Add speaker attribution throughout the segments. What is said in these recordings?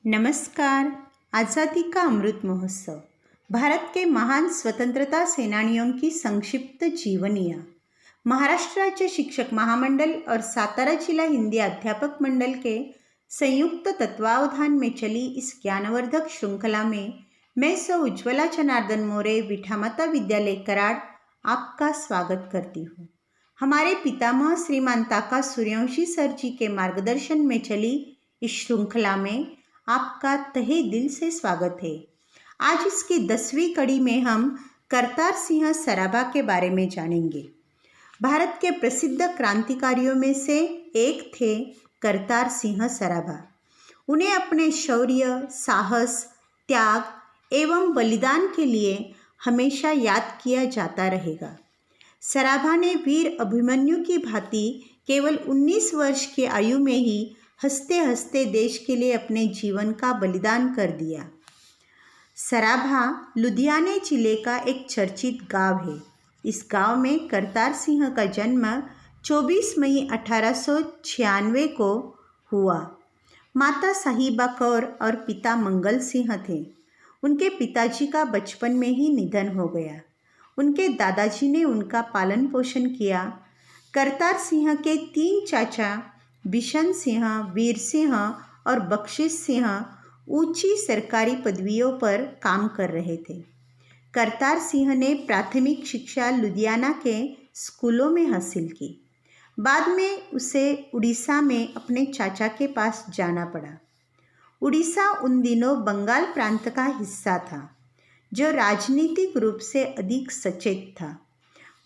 Speaker 1: नमस्कार। आज़ादी का अमृत महोत्सव, भारत के महान स्वतंत्रता सेनानियों की संक्षिप्त जीवनियाँ। महाराष्ट्र राज्य शिक्षक महामंडल और सातारा जिला हिंदी अध्यापक मंडल के संयुक्त तत्वावधान में चली इस ज्ञानवर्धक श्रृंखला में मैं सौ उज्ज्वला जनार्दन मोरे विठामाता विद्यालय कराड़ आपका स्वागत करती हूँ। हमारे पितामह श्रीमान ताका सूर्यवंशी सर जी के मार्गदर्शन में चली इस श्रृंखला में आपका तहे दिल से स्वागत है। आज इसकी 10वीं कड़ी में हम करतार सिंह सराभा के बारे में जानेंगे। भारत के प्रसिद्ध क्रांतिकारियों में से एक थे करतार सिंह सराभा। उन्हें अपने शौर्य, साहस, त्याग एवं बलिदान के लिए हमेशा याद किया जाता रहेगा। सराभा ने वीर अभिमन्यु की भांति केवल 19 वर्ष की आयु में ही हंसते हंसते देश के लिए अपने जीवन का बलिदान कर दिया। सराभा लुधियाने जिले का एक चर्चित गांव है। इस गांव में करतार सिंह का जन्म 24 मई 1896 को हुआ। माता साहिबा कौर और पिता मंगल सिंह थे। उनके पिताजी का बचपन में ही निधन हो गया। उनके दादाजी ने उनका पालन पोषण किया। करतार सिंह के 3 चाचा बिशन सिंह, वीर सिंह और बख्शिश सिंह ऊंची सरकारी पदवियों पर काम कर रहे थे। करतार सिंह ने प्राथमिक शिक्षा लुधियाना के स्कूलों में हासिल की। बाद में उसे उड़ीसा में अपने चाचा के पास जाना पड़ा। उड़ीसा उन दिनों बंगाल प्रांत का हिस्सा था, जो राजनीतिक रूप से अधिक सचेत था।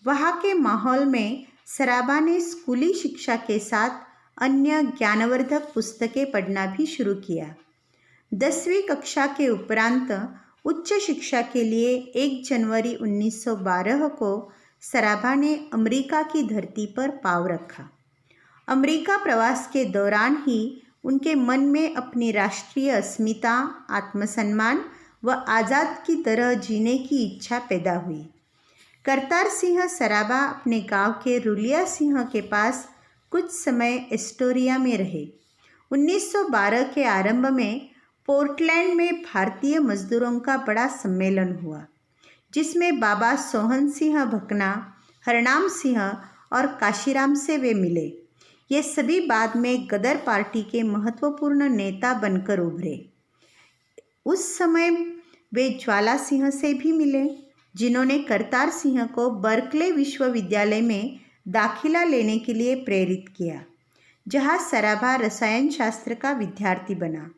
Speaker 1: वहाँ के माहौल में सराभा ने स्कूली शिक्षा के साथ अन्य ज्ञानवर्धक पुस्तकें पढ़ना भी शुरू किया। 10वीं कक्षा के उपरांत उच्च शिक्षा के लिए 1 जनवरी 1912 को सराभा ने अमेरिका की धरती पर पाँव रखा। अमेरिका प्रवास के दौरान ही उनके मन में अपनी राष्ट्रीय अस्मिता, आत्मसम्मान व आज़ाद की तरह जीने की इच्छा पैदा हुई। करतार सिंह सराभा अपने गांव के रुलिया सिंह के पास कुछ समय एस्टोरिया में रहे। 1912 के आरंभ में पोर्टलैंड में भारतीय मजदूरों का बड़ा सम्मेलन हुआ, जिसमें बाबा सोहन सिंह भकना, हरनाम सिंह और काशीराम से वे मिले। ये सभी बाद में गदर पार्टी के महत्वपूर्ण नेता बनकर उभरे। उस समय वे ज्वाला सिंह से भी मिले, जिन्होंने करतार सिंह को बर्कले विश्वविद्यालय में दाखिला लेने के लिए प्रेरित किया, जहां सराभा रसायन शास्त्र का विद्यार्थी बना।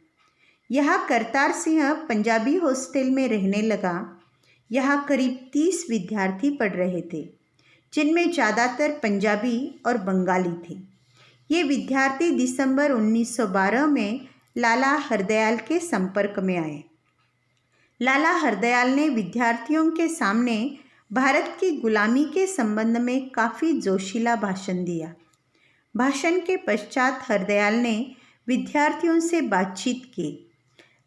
Speaker 1: यहाँ करतार सिंह पंजाबी हॉस्टल में रहने लगा। यहाँ करीब 30 विद्यार्थी पढ़ रहे थे, जिनमें ज़्यादातर पंजाबी और बंगाली थे। ये विद्यार्थी दिसंबर 1912 में लाला हरदयाल के संपर्क में आए। लाला हरदयाल ने विद्यार्थियों के सामने भारत की गुलामी के संबंध में काफ़ी जोशीला भाषण दिया। भाषण के पश्चात हरदयाल ने विद्यार्थियों से बातचीत की।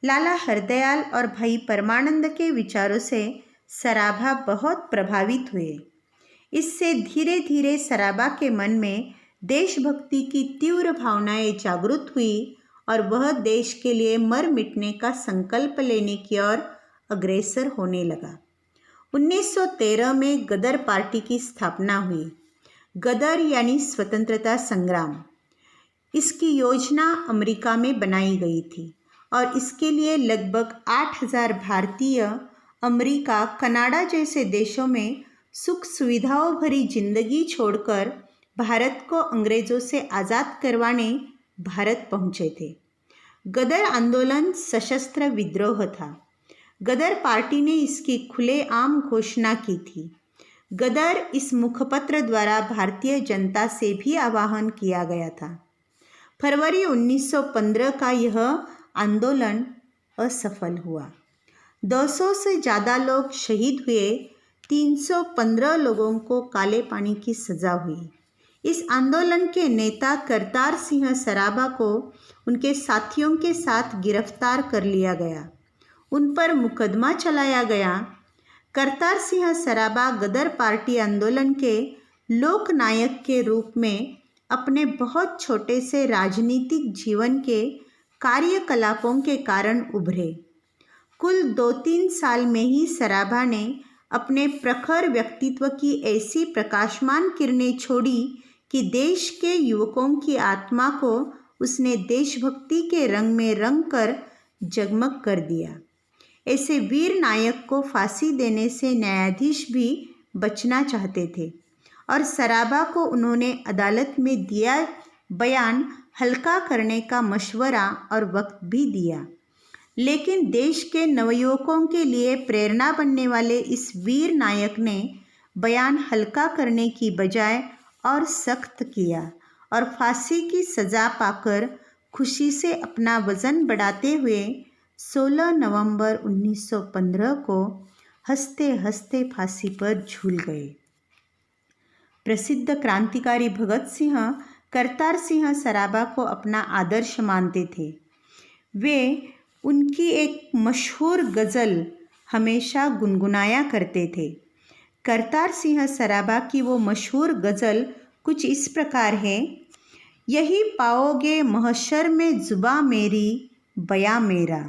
Speaker 1: लाला हरदयाल और भाई परमानंद के विचारों से सराभा बहुत प्रभावित हुए। इससे धीरे धीरे सराभा के मन में देशभक्ति की तीव्र भावनाएं जागृत हुई और वह देश के लिए मर मिटने का संकल्प लेने की ओर अग्रसर होने लगा। 1913 में गदर पार्टी की स्थापना हुई। गदर यानी स्वतंत्रता संग्राम। इसकी योजना अमेरिका में बनाई गई थी और इसके लिए लगभग 8000 भारतीय अमेरिका, कनाडा जैसे देशों में सुख सुविधाओं भरी जिंदगी छोड़कर भारत को अंग्रेज़ों से आज़ाद करवाने भारत पहुँचे थे। गदर आंदोलन सशस्त्र विद्रोह था। गदर पार्टी ने इसकी खुलेआम घोषणा की थी। गदर इस मुखपत्र द्वारा भारतीय जनता से भी आह्वान किया गया था। फरवरी 1915 का यह आंदोलन असफल हुआ। 200 से ज़्यादा लोग शहीद हुए। 315 लोगों को काले पानी की सज़ा हुई। इस आंदोलन के नेता करतार सिंह सराभा को उनके साथियों के साथ गिरफ्तार कर लिया गया। उन पर मुकदमा चलाया गया। करतार सिंह सराभा गदर पार्टी आंदोलन के लोकनायक के रूप में अपने बहुत छोटे से राजनीतिक जीवन के कार्यकलापों के कारण उभरे। कुल 2-3 साल में ही सराभा ने अपने प्रखर व्यक्तित्व की ऐसी प्रकाशमान किरणें छोड़ी कि देश के युवकों की आत्मा को उसने देशभक्ति के रंग में रंग कर जगमग कर दिया। ऐसे वीर नायक को फांसी देने से न्यायाधीश भी बचना चाहते थे और सराभा को उन्होंने अदालत में दिया बयान हल्का करने का मशवरा और वक्त भी दिया। लेकिन देश के नवयुवकों के लिए प्रेरणा बनने वाले इस वीर नायक ने बयान हल्का करने की बजाय और सख्त किया और फांसी की सज़ा पाकर खुशी से अपना वज़न बढ़ाते हुए 16 नवंबर 1915 को हंसते हंसते फांसी पर झूल गए। प्रसिद्ध क्रांतिकारी भगत सिंह करतार सिंह सराभा को अपना आदर्श मानते थे। वे उनकी एक मशहूर गज़ल हमेशा गुनगुनाया करते थे। करतार सिंह सराभा की वो मशहूर गज़ल कुछ इस प्रकार है। यही पाओगे महशर में जुबा मेरी बया मेरा,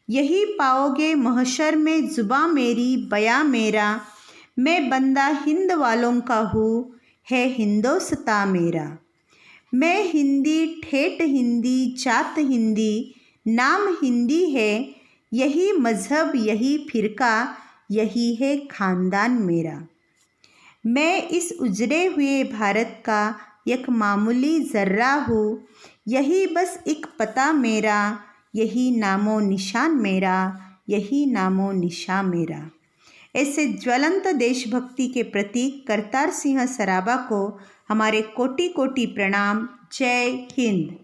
Speaker 1: यही पाओगे महशर में जुबा मेरी बया मेरा, मैं बंदा हिंद वालों का हूँ है हिंदोस्तां मेरा। मैं हिंदी ठेठ हिंदी जात हिंदी, नाम हिंदी है, यही मज़हब यही फ़िरका, यही है ख़ानदान मेरा। मैं इस उजड़े हुए भारत का एक मामूली ज़र्रा हूँ, यही बस एक पता मेरा, यही नामो निशान मेरा, यही नामो निशान मेरा। ऐसे ज्वलंत देशभक्ति के प्रतीक करतार सिंह सराभा को हमारे कोटि कोटि प्रणाम। जय हिंद।